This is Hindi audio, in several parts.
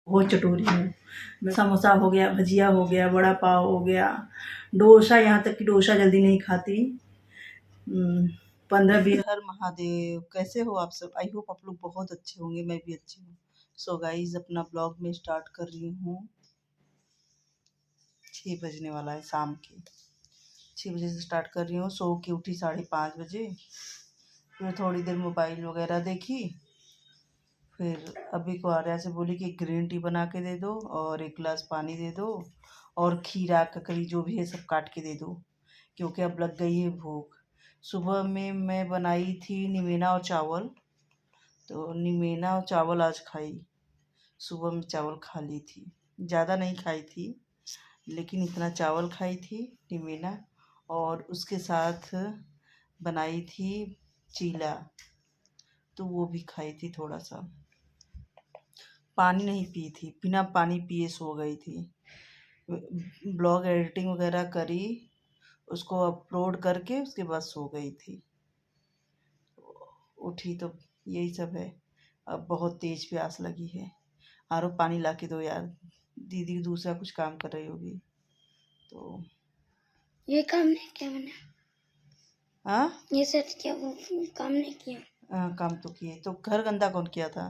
बहुत चटोरी हूँ। समोसा हो गया, भजिया हो गया, वड़ा पाव हो गया, डोसा, यहाँ तक कि डोसा जल्दी नहीं खाती। 15-20। हर महादेव, कैसे हो आप सब? आई होप आप लोग बहुत अच्छे होंगे, मैं भी अच्छी हूँ। सो गाइज, अपना ब्लॉग में स्टार्ट कर रही हूँ। 6 बजने वाला है शाम के। 6 बजे से स्टार्ट कर रही हूँ। सो के उठी 5:30 बजे। फिर थोड़ी देर मोबाइल वगैरह देखी। फिर अभी को आर्या से बोली कि ग्रीन टी बना के दे दो और 1 गिलास पानी दे दो और खीरा ककड़ी जो भी है सब काट के दे दो, क्योंकि अब लग गई है भूख। सुबह में मैं बनाई थी निमेना और चावल, तो निमेना और चावल आज खाई। सुबह में चावल खा ली थी, ज़्यादा नहीं खाई थी, लेकिन इतना चावल खाई थी निमेना। और उसके साथ बनाई थी चीला, तो वो भी खाई थी थोड़ा सा। पानी नहीं पी थी, बिना पानी पिए सो गई थी। ब्लॉग एडिटिंग वगैरह करी, उसको अपलोड करके उसके बाद सो गई थी। उठी तो यही सब है। अब बहुत तेज प्यास लगी है। आरो पानी ला के दो यार। दीदी दूसरा कुछ काम कर रही होगी तो। ये काम नहीं किया मैंने। हाँ, ये सेट किया, वो काम नहीं किया। काम तो किए। तो घर गंदा कौन किया था?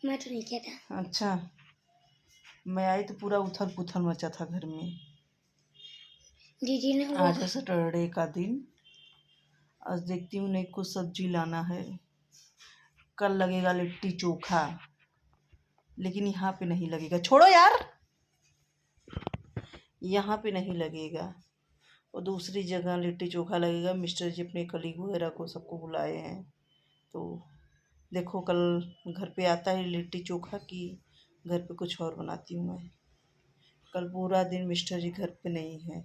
मैं तो नहीं किया था। अच्छा, मैं आई तो पूरा उथल पुथल मचा था घर में। दीदी ने आज है सैटरडे का दिन। आज देखती हूँ नहीं कुछ सब्जी लाना है। कल लगेगा लिट्टी चोखा, लेकिन यहाँ पे नहीं लगेगा। छोड़ो यार, यहाँ पे नहीं लगेगा, और दूसरी जगह लिट्टी चोखा लगेगा। मिस्टर जी अपने कलीग वगैरह को सबको बुलाए हैं, तो देखो कल घर पे आता है लिट्टी चोखा की घर पे कुछ और बनाती हूँ मैं। कल पूरा दिन मिस्टर जी घर पे नहीं है।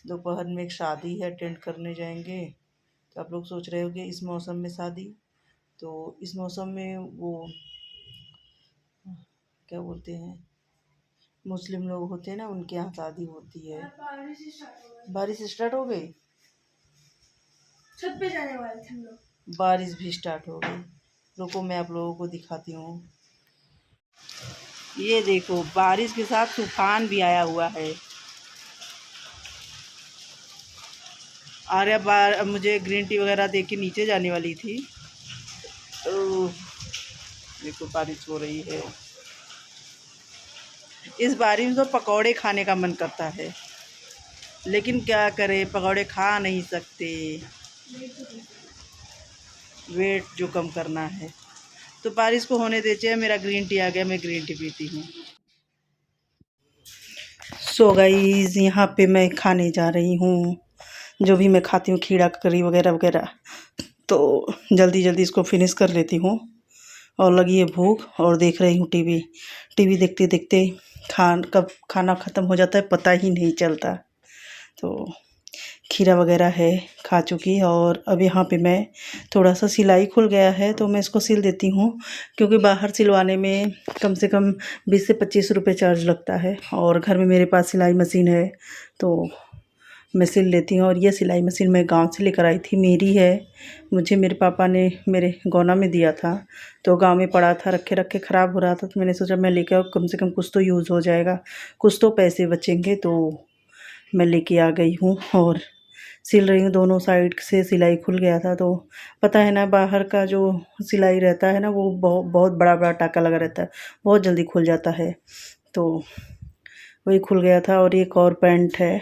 दोपहर में एक शादी है, अटेंड करने जाएंगे। तो आप लोग सोच रहे होंगे इस मौसम में शादी, तो इस मौसम में वो क्या बोलते हैं, मुस्लिम लोग होते हैं ना, उनके यहाँ शादी होती है। बारिश स्टार्ट हो गई। छत पे जाने वाले थे हम लोग। बारिश भी स्टार्ट हो गई। रुको मैं आप लोगों को दिखाती हूँ। ये देखो, बारिश के साथ तूफान भी आया हुआ है। आर्या बार मुझे ग्रीन टी वगैरह दे के नीचे जाने वाली थी, तो देखो बारिश हो रही है। इस बारिश में तो पकौड़े खाने का मन करता है, लेकिन क्या करें, पकौड़े खा नहीं सकते, वेट जो कम करना है। तो बारिश को होने दीजिए। मेरा ग्रीन टी आ गया, मैं ग्रीन टी पीती हूँ। सो गाइस, यहाँ पे मैं खाने जा रही हूँ। जो भी मैं खाती हूँ, खीरा ककड़ी वगैरह वगैरह, तो जल्दी जल्दी इसको फिनिश कर लेती हूँ। और लगी है भूख, और देख रही हूँ टीवी। टीवी देखते देखते कब खाना ख़त्म हो जाता है पता ही नहीं चलता। तो खीरा वगैरह है खा चुकी। और अब यहाँ पे मैं थोड़ा सा सिलाई खुल गया है, तो मैं इसको सिल देती हूँ, क्योंकि बाहर सिलवाने में कम से कम 20 से 25 रुपये चार्ज लगता है, और घर में मेरे पास सिलाई मशीन है तो मैं सिल लेती हूँ। और ये सिलाई मशीन मैं गांव से लेकर आई थी, मेरी है। मुझे मेरे पापा ने मेरे गौना में दिया था, तो गांव में पड़ा था, रखे रखे ख़राब हो रहा था, तो मैंने सोचा मैं लेकर कम से कम कुछ तो यूज़ हो जाएगा, कुछ तो पैसे बचेंगे। तो मैं लेके आ गई हूँ और सिल रही हूँ। दोनों साइड से सिलाई खुल गया था। तो पता है ना, बाहर का जो सिलाई रहता है ना, वो बहुत बहुत बड़ा बड़ा टाका लगा रहता है, बहुत जल्दी खुल जाता है। तो वही खुल गया था। और एक और पैंट है,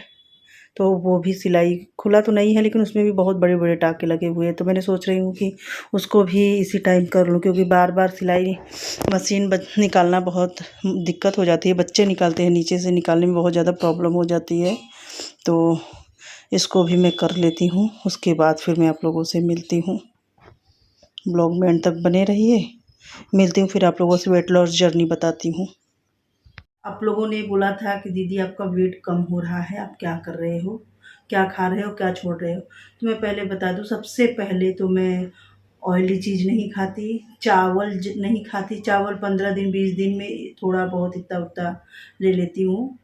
तो वो भी सिलाई खुला तो नहीं है, लेकिन उसमें भी बहुत बड़े बड़े टाके लगे हुए हैं। तो मैंने सोच रही हूँ कि उसको भी इसी टाइम कर लूँ, क्योंकि बार बार सिलाई मशीन निकालना बहुत दिक्कत हो जाती है। बच्चे निकालते हैं, नीचे से निकालने में बहुत ज़्यादा प्रॉब्लम हो जाती है। तो इसको भी मैं कर लेती हूँ, उसके बाद फिर मैं आप लोगों से मिलती हूँ। ब्लॉग में एंड तक बने रहिए। मिलती हूँ फिर आप लोगों से, वेट लॉस जर्नी बताती हूँ। आप लोगों ने बोला था कि दीदी आपका वेट कम हो रहा है, आप क्या कर रहे हो, क्या खा रहे हो, क्या छोड़ रहे हो। तो मैं पहले बता दूँ, सबसे पहले तो मैं ऑयली चीज़ नहीं खाती, चावल नहीं खाती। चावल 15 दिन 20 दिन में थोड़ा बहुत इतना उतना ले लेती हूँ।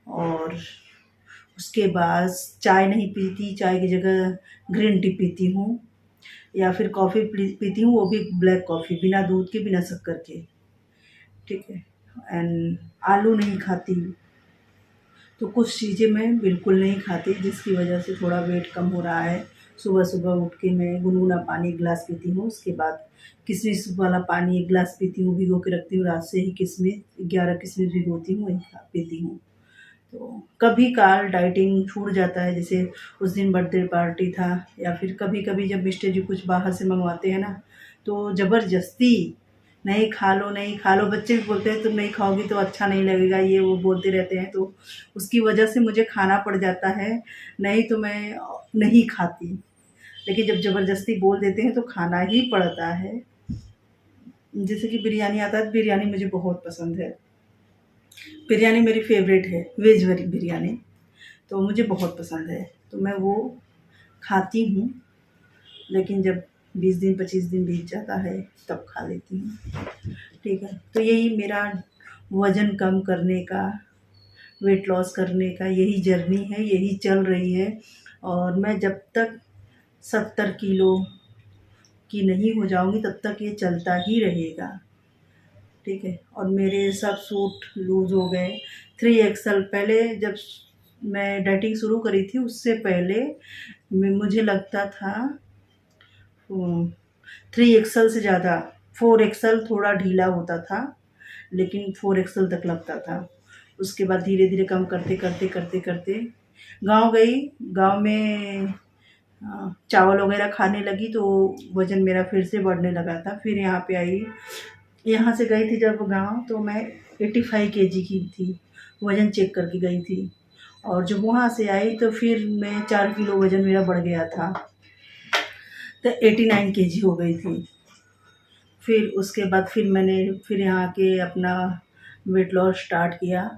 और उसके बाद चाय नहीं पीती, चाय की जगह ग्रीन टी पीती हूँ, या फिर कॉफ़ी पीती हूँ, वो भी ब्लैक कॉफ़ी, बिना दूध के बिना शक्कर के, ठीक है। एंड आलू नहीं खाती, तो कुछ चीज़ें मैं बिल्कुल नहीं खाती, जिसकी वजह से थोड़ा वेट कम हो रहा है। सुबह सुबह उठ के मैं गुनगुना पानी 1 गिलास पीती हूँ, उसके बाद किशमिश वाला पानी 1 गिलास पीती हूँ, भिगो के रखती हूँ, रात से ही किशमिश 11 किशमिश भिगोती हूँ, वही पीती हूँ। तो कभी काल डाइटिंग छूट जाता है, जैसे उस दिन बर्थडे पार्टी था, या फिर कभी कभी जब मिस्टर जी कुछ बाहर से मंगवाते हैं ना, तो ज़बरदस्ती नहीं खा लो, नहीं खा लो, बच्चे भी बोलते हैं तुम नहीं खाओगी तो अच्छा नहीं लगेगा, ये वो बोलते रहते हैं, तो उसकी वजह से मुझे खाना पड़ जाता है, नहीं तो मैं नहीं खाती। लेकिन जब ज़बरदस्ती बोल देते हैं तो खाना ही पड़ता है। जैसे कि बिरयानी आता है, बिरयानी मुझे बहुत पसंद है, बिरयानी मेरी फेवरेट है, वेज वाली बिरयानी, तो मुझे बहुत पसंद है, तो मैं वो खाती हूँ। लेकिन जब 20 दिन 25 दिन बीत जाता है तब खा लेती हूँ। ठीक है, तो यही मेरा वज़न कम करने का, वेट लॉस करने का यही जर्नी है, यही चल रही है। और मैं जब तक 70 किलो की नहीं हो जाऊँगी तब तक ये चलता ही रहेगा। ठीक है, और मेरे सब सूट लूज़ हो गए। 3XL पहले जब मैं डाइटिंग शुरू करी थी, उससे पहले मुझे लगता था 3XL से ज़्यादा, 4XL थोड़ा ढीला होता था, लेकिन 4XL तक लगता था। उसके बाद धीरे धीरे कम करते करते करते करते गांव गई, गांव में चावल वगैरह खाने लगी, तो वज़न मेरा फिर से बढ़ने लगा था। फिर यहाँ पे आई, यहाँ से गई थी जब गांव, तो मैं 85 केजी की थी, वज़न चेक करके गई थी। और जब वहाँ से आई तो फिर मैं 4 किलो वज़न मेरा बढ़ गया था, तो 89 केजी हो गई थी। फिर उसके बाद फिर मैंने फिर यहाँ के अपना वेट लॉस स्टार्ट किया,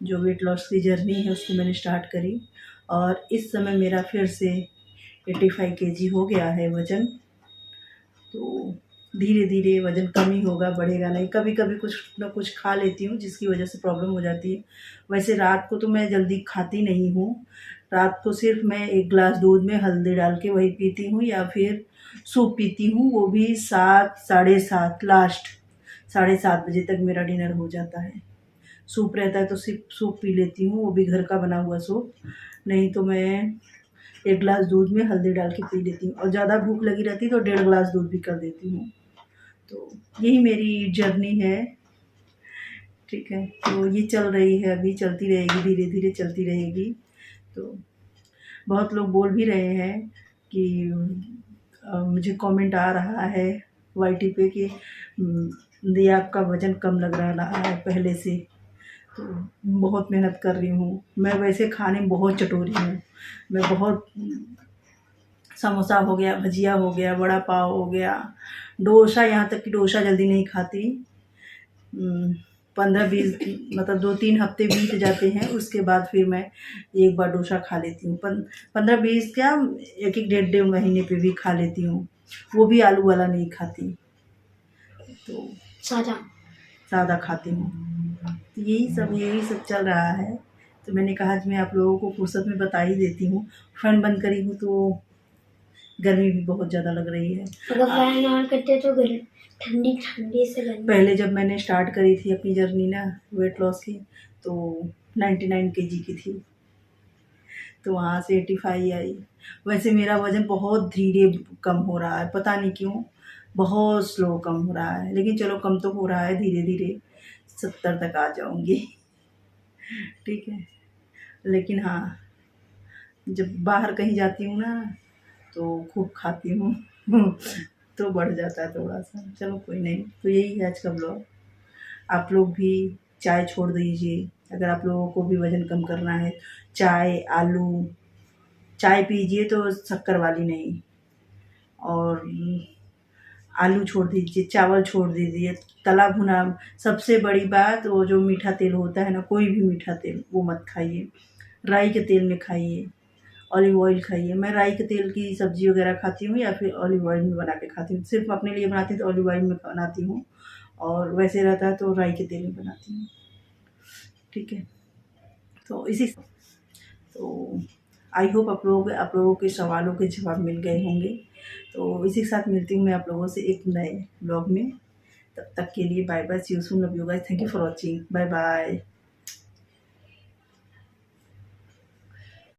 जो वेट लॉस की जर्नी है उसको मैंने स्टार्ट करी, और इस समय मेरा फिर से 85 केजी हो गया है वज़न। तो धीरे धीरे वज़न कम ही होगा, बढ़ेगा नहीं। कभी कभी कुछ ना कुछ खा लेती हूँ जिसकी वजह से प्रॉब्लम हो जाती है। वैसे रात को तो मैं जल्दी खाती नहीं हूँ, रात को सिर्फ मैं 1 गिलास दूध में हल्दी डाल के वही पीती हूँ, या फिर सूप पीती हूँ, वो भी 7 साढ़े 7 लास्ट 7:30 बजे तक मेरा डिनर हो जाता है। सूप रहता है तो सिर्फ सूप पी लेती हूँ, वो भी घर का बना हुआ सूप, नहीं तो मैं 1 गिलास दूध में हल्दी डाल के पी लेती हूँ, और ज़्यादा भूख लगी रहती है तो 1.5 गिलास दूध भी कर देती हूँ। तो यही मेरी जर्नी है। ठीक है, तो ये चल रही है, अभी चलती रहेगी, धीरे धीरे चलती रहेगी। तो बहुत लोग बोल भी रहे हैं कि मुझे कमेंट आ रहा है YT पे कि दिया आपका वज़न कम लग रहा है पहले से। तो बहुत मेहनत कर रही हूँ मैं, वैसे खाने में बहुत चटोरी हूँ मैं, बहुत समोसा हो गया, भजिया हो गया, वड़ा पाव हो गया, डोसा, यहाँ तक कि डोसा जल्दी नहीं खाती। 15-20 मतलब 2-3 हफ्ते बीत जाते हैं, उसके बाद फिर मैं एक बार डोसा खा लेती हूँ। 15-20 क्या, 1-1 डेढ़ महीने पे भी खा लेती हूँ, वो भी आलू वाला नहीं खाती, तो सादा खाती हूँ। तो यही सब चल रहा है। तो मैंने कहा कि मैं आप लोगों को फुर्सत में बता ही देती हूँ। फैन बंद करी हूँ तो गर्मी भी बहुत ज़्यादा लग रही है। अगर फैन ऑन करते तो ठंडी ठंडी से गर्मी। पहले जब मैंने स्टार्ट करी थी अपनी जर्नी ना वेट लॉस की, तो 99 केजी की थी, तो वहाँ से 85 आई। वैसे मेरा वज़न बहुत धीरे कम हो रहा है, पता नहीं क्यों, बहुत स्लो कम हो रहा है, लेकिन चलो कम तो हो रहा है, धीरे धीरे 70 तक आ जाऊँगी। ठीक है, लेकिन हाँ, जब बाहर कहीं जाती हूँ ना तो खूब खाती हूँ तो बढ़ जाता है थोड़ा सा। चलो कोई नहीं, तो यही है आज का ब्लॉग। आप लोग भी चाय छोड़ दीजिए, अगर आप लोगों को भी वज़न कम करना है। चाय पीजिए तो शक्कर वाली नहीं, और आलू छोड़ दीजिए, चावल छोड़ दीजिए, तला भुना। सबसे बड़ी बात, वो जो मीठा तेल होता है ना, कोई भी मीठा तेल वो मत खाइए, राई के तेल में खाइए, ऑलिव ऑयल खाइए। मैं राई के तेल की सब्ज़ी वगैरह खाती हूँ, या फिर ऑलिव ऑयल में बना के खाती हूँ। सिर्फ अपने लिए बनाती हूँ तो ऑलिव ऑयल में बनाती हूँ, और वैसे रहता है तो राई के तेल में बनाती हूँ। ठीक है, तो तो आई होप आप लोगों के सवालों के जवाब मिल गए होंगे। तो इसी के साथ मिलती हूँ मैं आप लोगों से एक नए ब्लॉग में। तब तक के लिए bye bye, see you soon, love you guys, thank you for watching, bye bye.